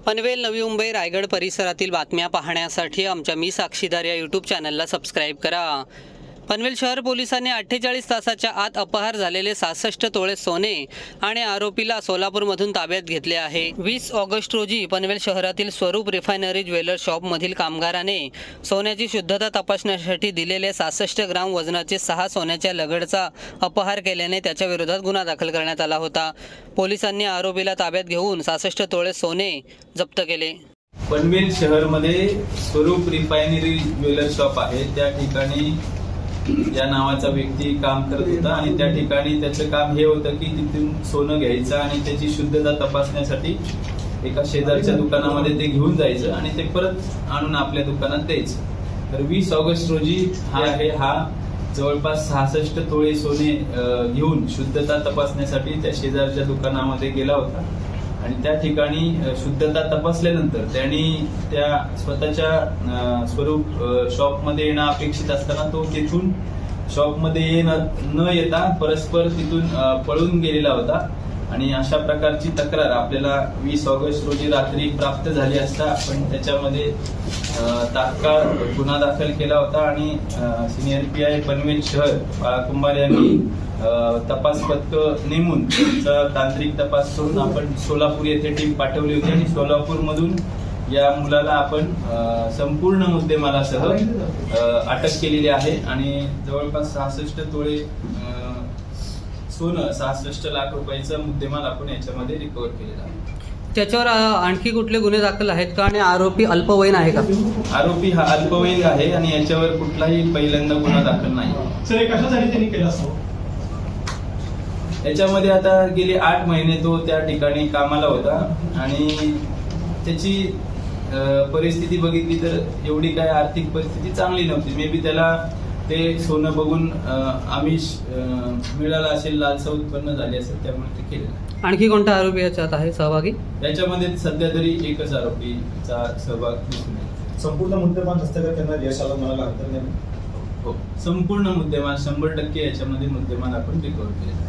पनवेल, नवी मुंबई, रायगड परिसरातील बातम्या पाहण्यासाठी आमच्या मी साक्षीदार या यूट्यूब चॅनलला सबस्क्राईब करा। पनवेल शहर पोलिसांनी 48 तासाच्या आत अपहार झालेले 66 तोळे सोने आणि आरोपीला सोलापूरमधून ताब्यात घेतले आहे। 20 ऑगस्ट रोजी पनवेल शहरातील स्वरूप रिफायनरी ज्वेलर शॉपमधील कामगाराने सोन्याची शुद्धता तपासण्यासाठी दिलेले 66 ग्राम वजनाचे 6 सोन्याच्या लगडचा अपहार केल्याने त्याच्या विरोधात गुन्हा दाखल करण्यात आला होता। पोलिसांनी आरोपीला ताब्यात घेऊन 66 तोळे सोने जप्त केले। पनवेल शहरमध्ये स्वरूप रिफायनरी ज्वेलर शॉप आहे, त्या ठिकाणी या नावाचा व्यक्ती काम करत होता आणि त्या ठिकाणी त्याचं काम हे होतं की तिथून सोनं घ्यायचं आणि त्याची शुद्धता तपासण्यासाठी एका शेजारच्या दुकानामध्ये ते घेऊन जायचं आणि ते परत आणून आपल्या दुकानात द्यायचं। तर 20 ऑगस्ट रोजी हा जवळपास 66 तोळे सोने घेऊन शुद्धता तपासण्यासाठी त्या शेजारच्या दुकानामध्ये गेला होता आणि त्या ठिकाणी शुद्धता तपासल्यानंतर त्यांनी त्या स्वतःच्या स्वरूप शॉपमध्ये येणं अपेक्षित असताना तो तिथून शॉपमध्ये न येता परस्पर तिथून पळून गेलेला होता आणि अशा प्रकारची तक्रार आपल्याला 20 ऑगस्ट रोजी रात्री प्राप्त झाली असता आपण त्याच्यामध्ये तात्काळ गुन्हा दाखल केला होता आणि सिनियर PI पनवेल शहर बाळा कुंभार यांनी तपास पथक नेमून त्याचा तांत्रिक तपास करून आपण सोलापूर येथे टीम पाठवली होती आणि सोलापूरमधून या मुलाला आपण संपूर्ण मुद्देमालासह अटक केलेली आहे आणि जवळपास 66 तोळे सोनं 66 लाख रुपयाचा मुद्देमाल आपण याच्यामध्ये रिकव्हर केलेला आहे। त्याच्यावर आणखी कुठले गुन्हे दाखल आहेत का आणि आरोपी अल्पवयीन आहे का? आरोपी हा अल्पवयीन आहे आणि याच्यावर कुठलाही पहिल्यांदा गुन्हा दाखल नाही। सर, हे कशासाठी त्यांनी केलं असं? याच्यामध्ये आता गेले 8 महिने तो त्या ठिकाणी कामाला होता आणि त्याची परिस्थिती बघितली तर एवढी काय आर्थिक परिस्थिती चांगली नव्हती। मे बी त्याला ते सोनं बघून आमिष मिळाला असेल, लालसा उत्पन्न झाली असेल, त्यामुळे ते केलेलं। आणखी कोणता आरोपी याच्यात आहे सहभागी? याच्यामध्ये सध्या तरी एकच आरोपीचा सहभाग दिसून येतो। संपूर्ण मुद्देमाल हस्तगत करण्यात यश आलं म्हणायला हरकत नाही। हो, संपूर्ण मुद्देमाल 100% याच्यामध्ये मुद्देमाल आपण रिकव्हर केले।